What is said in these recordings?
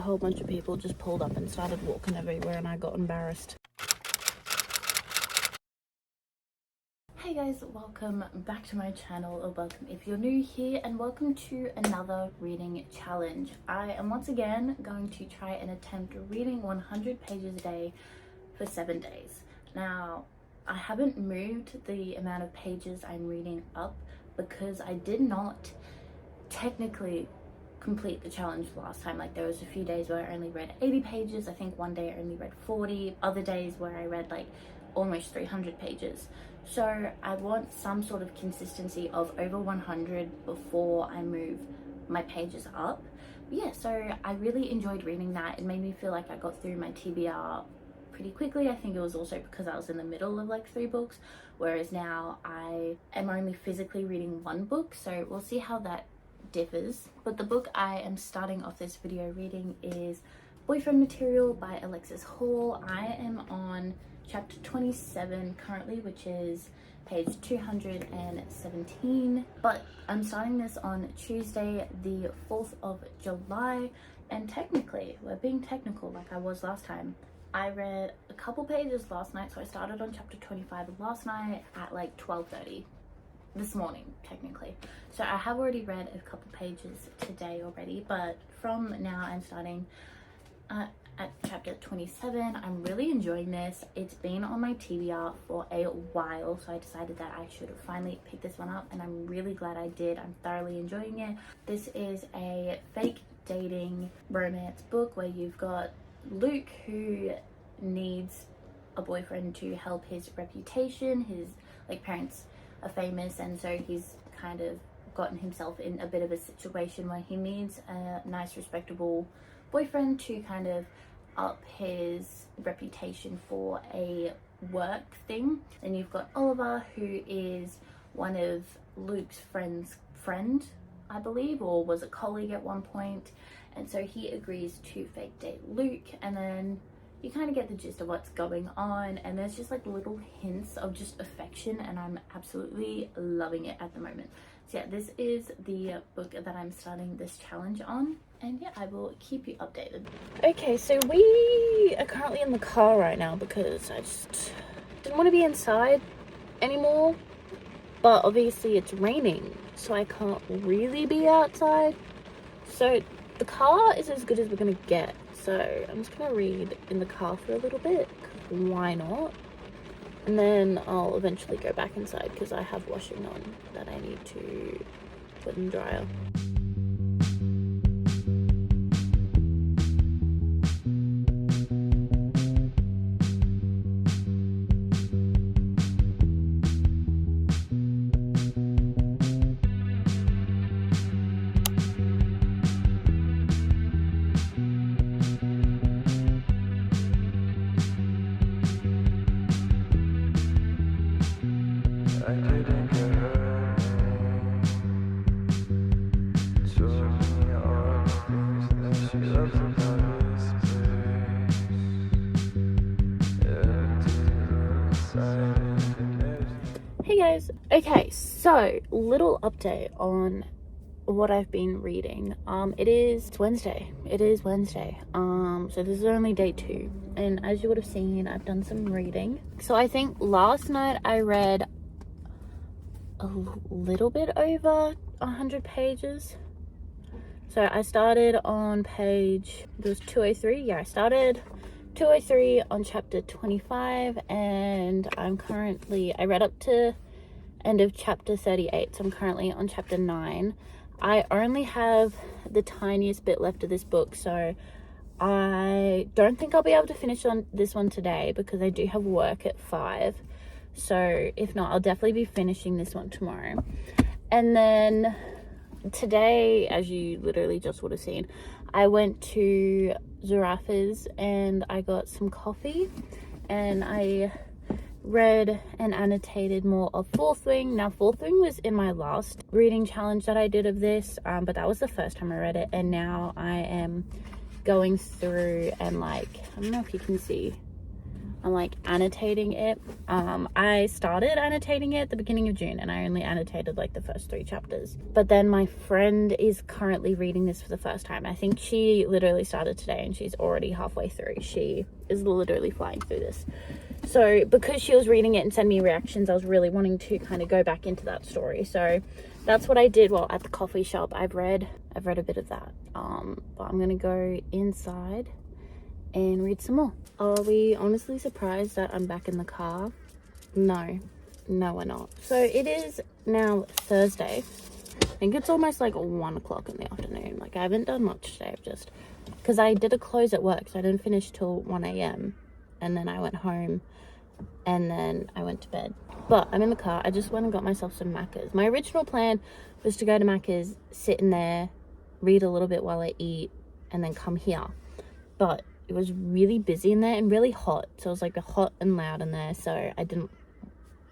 whole bunch of people just pulled up and started walking everywhere and I got embarrassed. Hey guys, welcome back to my channel, or welcome if you're new here, and welcome to another reading challenge. I am once again going to try and attempt reading 100 pages a day for 7 days. Now, I haven't moved the amount of pages I'm reading up because I did not technically complete the challenge last time. Like, there was a few days where I only read 80 pages. I think one day I only read 40, other days where I read like almost 300 pages. So I want some sort of consistency of over 100 before I move my pages up. But yeah, so I really enjoyed reading that. It made me feel like I got through my TBR pretty quickly. I think it was also because I was in the middle of like 3 books, whereas now I am only physically reading 1 book, so we'll see how that differs. But the book I am starting off this video reading is Boyfriend Material by Alexis Hall. I am on chapter 27 currently, which is page 217, but I'm starting this on Tuesday the 4th of July, and technically, we're being technical like I was last time, I read a couple pages last night. So I started on chapter 25 last night at like 12:30 this morning technically, so I have already read a couple pages today already, but from now I'm starting at chapter 27. I'm really enjoying this. It's been on my TBR for a while, so I decided that I should finally pick this one up, and I'm really glad I did. I'm thoroughly enjoying it. This is a fake dating romance book where you've got Luke, who needs a boyfriend to help his reputation. His like parents are famous, and so he's kind of gotten himself in a bit of a situation where he needs a nice respectable boyfriend to kind of up his reputation for a work thing. Then you've got Oliver, who is one of Luke's friend, I believe, or was a colleague at one point, and so he agrees to fake date Luke, and then you kind of get the gist of what's going on, and there's just like little hints of just affection, and I'm absolutely loving it at the moment. So yeah, this is the book that I'm starting this challenge on, and yeah, I will keep you updated. Okay, so we are currently in the car right now because I just didn't want to be inside anymore, but obviously it's raining, so I can't really be outside. So the car is as good as we're gonna get. So I'm just gonna read in the car for a little bit, why not? And then I'll eventually go back inside because I have washing on that I need to put in the dryer. Hey guys, okay, so little update on what I've been reading. It's Wednesday. So this is only day 2, and as you would have seen, I've done some reading. So I think last night I read a little bit over 100 pages. So I started on page, it was 203. Yeah, I started 203 on chapter 25, and I read up to end of chapter 38, so I'm currently on chapter 9. I only have the tiniest bit left of this book, so I don't think I'll be able to finish on this one today because I do have work at 5. So if not, I'll definitely be finishing this one tomorrow. And then today, as you literally just would have seen, I went to Zarafas and I got some coffee, and I read and annotated more of Fourth Wing. Now, Fourth Wing was in my last reading challenge that I did of this, but that was the first time I read it, and now I am going through and like, I don't know if you can see, I'm like annotating it. I started annotating it at the beginning of June, and I only annotated like the first 3 chapters. But then my friend is currently reading this for the first time. I think she literally started today and she's already halfway through. She is literally flying through this. So because she was reading it and sending me reactions, I was really wanting to kind of go back into that story. So that's what I did while at the coffee shop. I've read a bit of that. But I'm gonna go inside and read some more. Are we honestly surprised that I'm back in the car? No, we're not. So it is now Thursday. I think it's almost like 1 o'clock in the afternoon. Like I haven't done much today. I've just, because I did a close at work, so I didn't finish till 1 a.m. and then I went home and then I went to bed. But I'm in the car. I just went and got myself some Maccas. My original plan was to go to Maccas, sit in there, read a little bit while I eat, and then come here. But it was really busy in there and really hot. So it was like hot and loud in there. So I didn't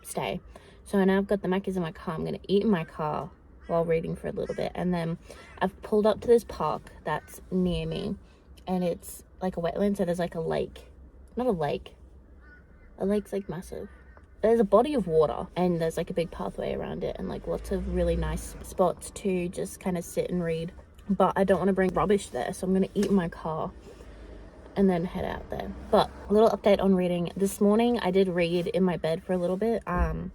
stay. So now I've got the Maccas in my car. I'm going to eat in my car while reading for a little bit. And then I've pulled up to this park that's near me. And it's like a wetland. So there's like a lake. Not a lake. A lake's like massive. There's a body of water. And there's like a big pathway around it. And like lots of really nice spots to just kind of sit and read. But I don't want to bring rubbish there. So I'm going to eat in my car and then head out there. But a little update on reading. This morning I did read in my bed for a little bit, and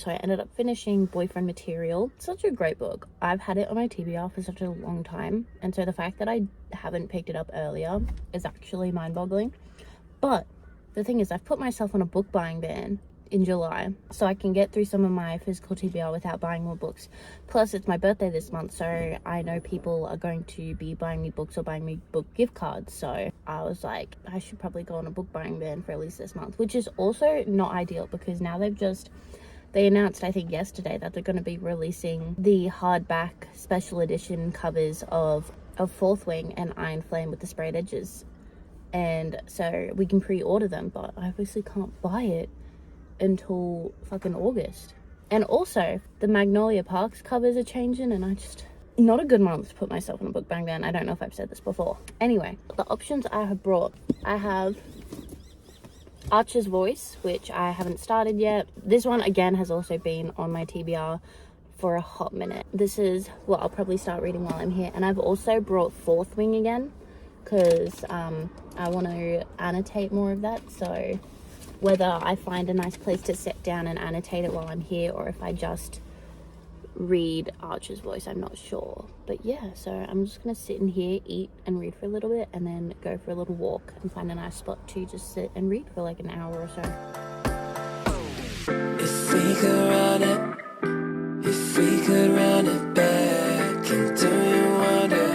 so I ended up finishing Boyfriend Material. Such a great book. I've had it on my TBR for such a long time, and so the fact that I haven't picked it up earlier is actually mind-boggling. But the thing is, I've put myself on a book buying ban in July, so I can get through some of my physical TBR without buying more books. Plus it's my birthday this month, so I know people are going to be buying me books or buying me book gift cards. So I was like, I should probably go on a book buying ban for at least this month, which is also not ideal because now they announced, I think yesterday, that they're going to be releasing the hardback special edition covers of Fourth Wing and Iron Flame with the sprayed edges, and so we can pre-order them, but I obviously can't buy it until fucking August. And also the Magnolia Parks covers are changing, and not a good month to put myself in a book bang ban. I don't know if I've said this before. Anyway, the options I have brought, I have Archer's Voice, which I haven't started yet. This one again has also been on my TBR for a hot minute. This is what I'll probably start reading while I'm here. And I've also brought Fourth Wing again because I want to annotate more of that. So whether I find a nice place to sit down and annotate it while I'm here, or if I just read Archer's Voice, I'm not sure. But yeah, so I'm just gonna sit in here, eat and read for a little bit, and then go for a little walk and find a nice spot to just sit and read for like an hour or so. If we could run it, if we could run it back, and do you wonder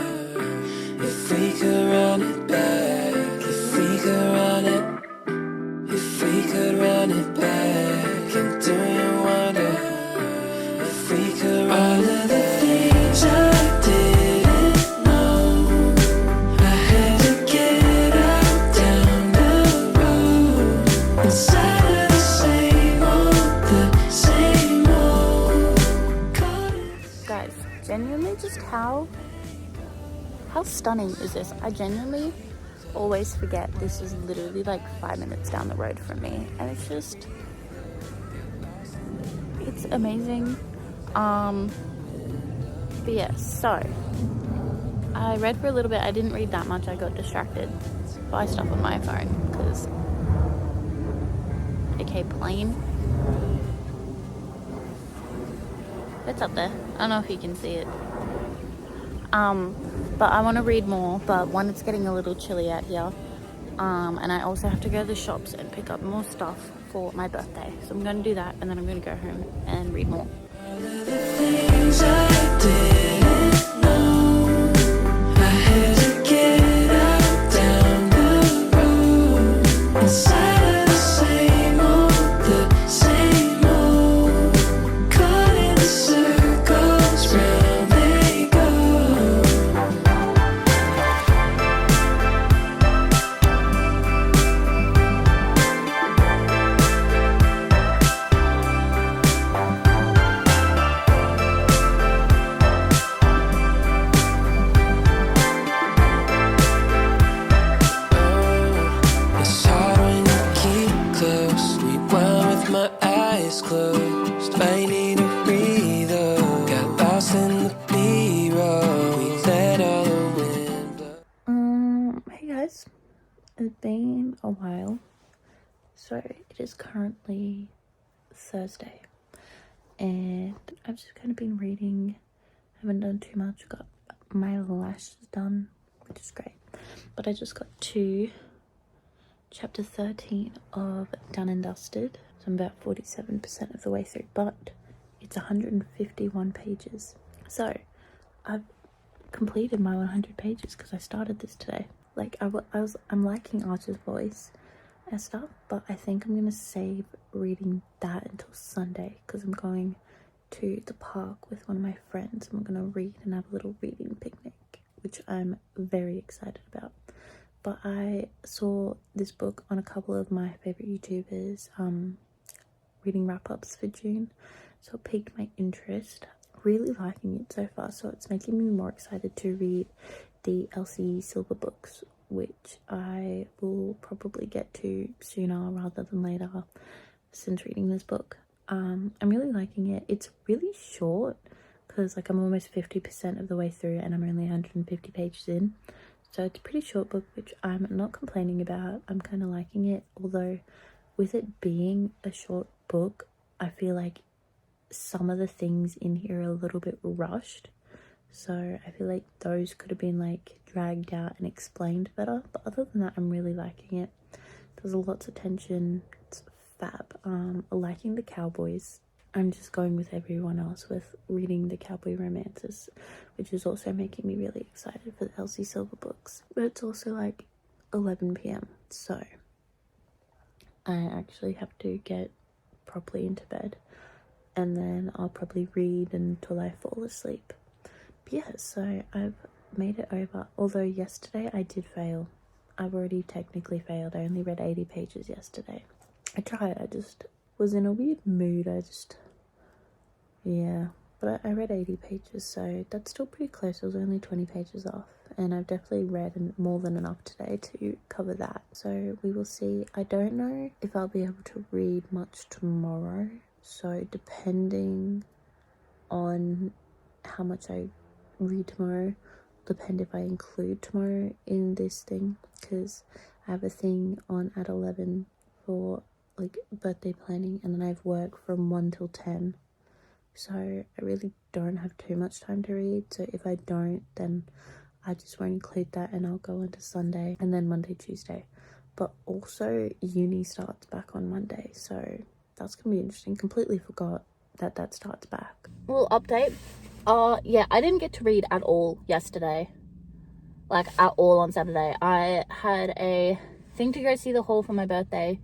if we could run it back, if we could run it? If we could run it back, and do you wonder if we could run all of the things I didn't know, I had to get out down the road, inside of the same old. Guys, genuinely, just how stunning is this? I genuinely always forget this is literally like 5 minutes down the road from me, and it's amazing. But yeah, so I read for a little bit. I didn't read that much. I got distracted by stuff on my phone because okay, plane, it's up there. I don't know if you can see it. But I want to read more, but one, it's getting a little chilly out here, and I also have to go to the shops and pick up more stuff for my birthday, so I'm going to do that, and then I'm going to go home and read more. guys, it's been a while. So it is currently Thursday and I've just kind of been reading. Haven't done too much. Got my lashes done, which is great, but I just got to chapter 13 of Done and Dusted, so I'm about 47% of the way through, but it's 151 pages. So I've completed my 100 pages because I started this today. Like I'm liking Archer's voice and stuff, but I think I'm gonna save reading that until Sunday because I'm going to the park with one of my friends and we're gonna read and have a little reading picnic, which I'm very excited about. But I saw this book on a couple of my favorite YouTubers reading wrap-ups for June, so it piqued my interest. Really liking it so far, so it's making me more excited to read the Elsie Silver books, which I will probably get to sooner rather than later since reading this book. I'm really liking it. It's really short because like I'm almost 50% of the way through and I'm only 150 pages in, so it's a pretty short book, which I'm not complaining about. I'm kind of liking it, although with it being a short book, I feel like some of the things in here are a little bit rushed, so I feel like those could have been like dragged out and explained better. But other than that, I'm really liking it. There's lots of tension. It's fab. Liking the cowboys. I'm just going with everyone else with reading the cowboy romances, which is also making me really excited for the Elsie Silver books. But it's also like 11 p.m, so I actually have to get properly into bed, and then I'll probably read until I fall asleep. But yeah, so I've made it over, although yesterday I did fail. I've already technically failed. I only read 80 pages yesterday. I tried, I just was in a weird mood. But I read 80 pages, so that's still pretty close. I was only 20 pages off, and I've definitely read more than enough today to cover that. So we will see. I don't know if I'll be able to read much tomorrow, so depending on how much I read tomorrow, depend if I include tomorrow in this thing, because I have a thing on at 11 for like birthday planning, and then I have work from 1 till 10, so I really don't have too much time to read. So if I don't, then I just won't include that, and I'll go into Sunday and then Monday, Tuesday. But also uni starts back on Monday, so that's gonna be interesting. Completely forgot that starts back. Little update. Yeah, I didn't get to read at all yesterday, like at all on Saturday. I had a thing to go see the hall for my birthday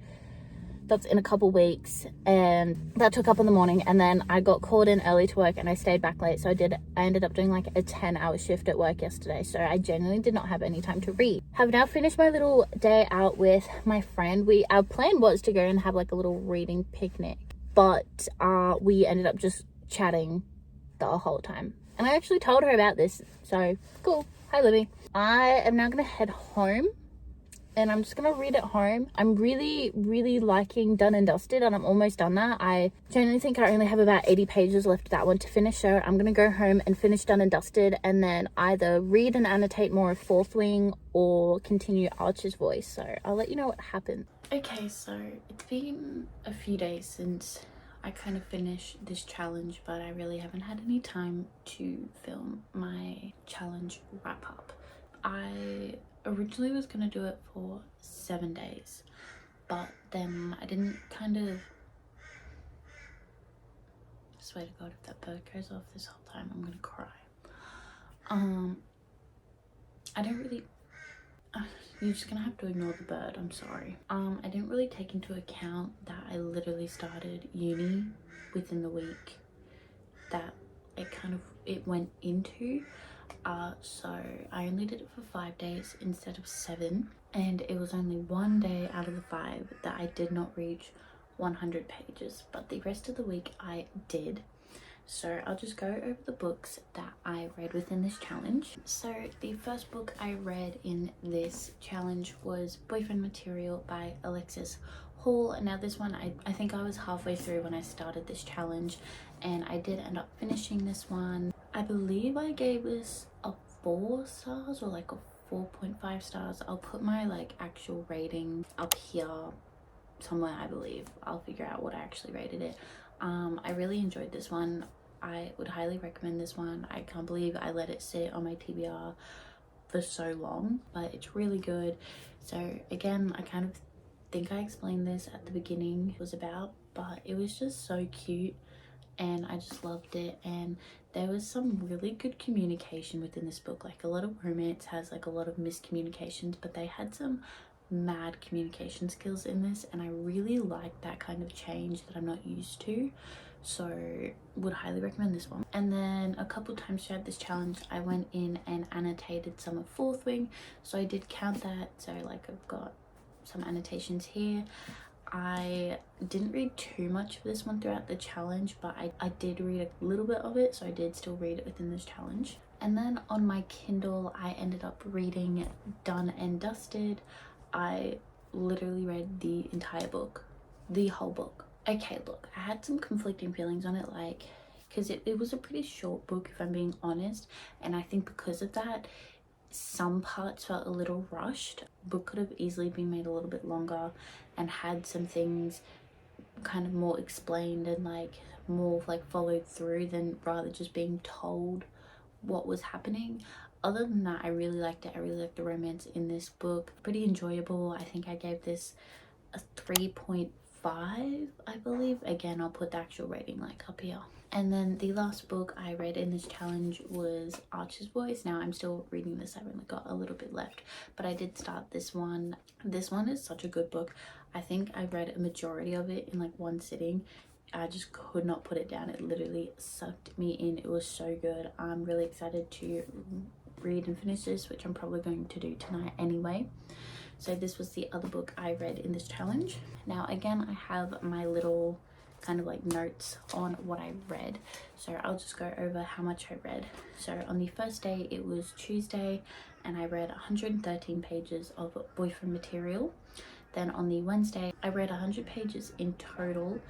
that's in a couple weeks, and that took up in the morning, and then I got called in early to work and I stayed back late, so I ended up doing like a 10-hour shift at work yesterday, so I genuinely did not have any time to read. Have now finished my little day out with my friend. Our plan was to go and have like a little reading picnic, but we ended up just chatting the whole time, and I actually told her about this, so cool. Hi Libby. I am now gonna head home and I'm just gonna read at home. I'm really liking Done and Dusted, and I'm almost done that. I genuinely think I only have about 80 pages left of that one to finish, so I'm gonna go home and finish Done and Dusted, and then either read and annotate more of Fourth Wing or continue Archer's voice. So I'll let you know what happens. Okay, so it's been a few days since I kind of finished this challenge, but I really haven't had any time to film my challenge wrap up. I originally was gonna do it for 7 days, but then I didn't I swear to God, if that bird goes off this whole time, I'm gonna cry. I don't really you're just gonna have to ignore the bird, I'm sorry. I didn't really take into account that I literally started uni within the week that it went into. So I only did it for 5 days instead of 7, and it was only 1 day out of the 5 that I did not reach 100 pages, but the rest of the week I did. So I'll just go over the books that I read within this challenge. So the first book I read in this challenge was Boyfriend Material by Alexis Hall. Now this one, I think I was halfway through when I started this challenge, and I did end up finishing this one. I believe I gave this a 4 stars or like a 4.5 stars. I'll put my like actual rating up here somewhere, I believe. I'll figure out what I actually rated it. I really enjoyed this one. I would highly recommend this one. I can't believe I let it sit on my TBR for so long, but it's really good. So again, I kind of think I explained this at the beginning it was about, but it was just so cute and I just loved it. And there was some really good communication within this book. Like, a lot of romance has like a lot of miscommunications, but they had some mad communication skills in this, and I really like that kind of change that I'm not used to. So would highly recommend this one. And then a couple times throughout this challenge I went in and annotated some of Fourth Wing, so I did count that. So like, I've got some annotations here. I didn't read too much of this one throughout the challenge, but I did read a little bit of it, so I did still read it within this challenge. And then on my Kindle I ended up reading Done and Dusted. I literally read the entire book, the whole book. Okay, look, I had some conflicting feelings on it, like, because it was a pretty short book, if I'm being honest, and I think because of that, some parts felt a little rushed. The book could have easily been made a little bit longer and had some things kind of more explained and like more like followed through, than rather just being told what was happening. Other than that, I really liked it. I really liked the romance in this book. Pretty enjoyable. I think I gave this a 3.5, I believe. Again, I'll put the actual rating like up here. And then the last book I read in this challenge was Archer's Voice. Now I'm still reading this, I've only got a little bit left, but I did start this one. This one is such a good book. I think I read a majority of it in like one sitting. I just could not put it down. It literally sucked me in. It was so good. I'm really excited to read and finish this, which I'm probably going to do tonight anyway. So this was the other book I read in this challenge. Now again, I have my little kind of like notes on what I read, so I'll just go over how much I read. So on the first day, it was Tuesday, and I read 113 pages of boyfriend material. Then on the Wednesday, I read 100 pages in total,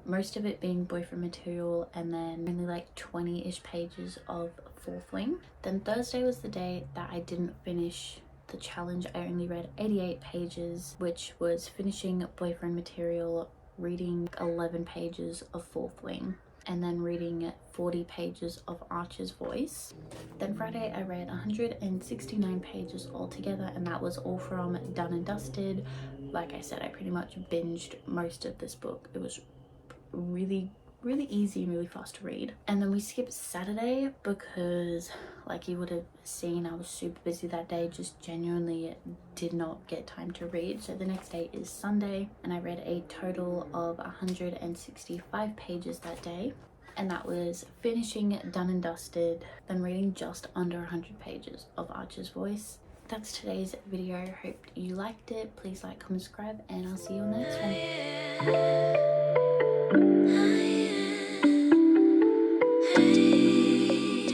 most of it being boyfriend material, and then only like 20-ish pages of Fourth Wing. Then Thursday was the day that I didn't finish the challenge. I only read 88 pages, which was finishing boyfriend material, reading 11 pages of Fourth Wing, and then reading 40 pages of Archer's Voice. Then Friday I read 169 pages altogether, and that was all from Done and Dusted. Like I said, I pretty much binged most of this book. It was really easy and really fast to read. And then we skipped Saturday because, like you would have seen, I was super busy that day, just genuinely did not get time to read. So the next day is Sunday, and I read a total of 165 pages that day, and that was finishing Done and Dusted, then reading just under 100 pages of Archer's Voice. That's today's video. Hope you liked it. Please like, comment, subscribe, and I'll see you on the next one.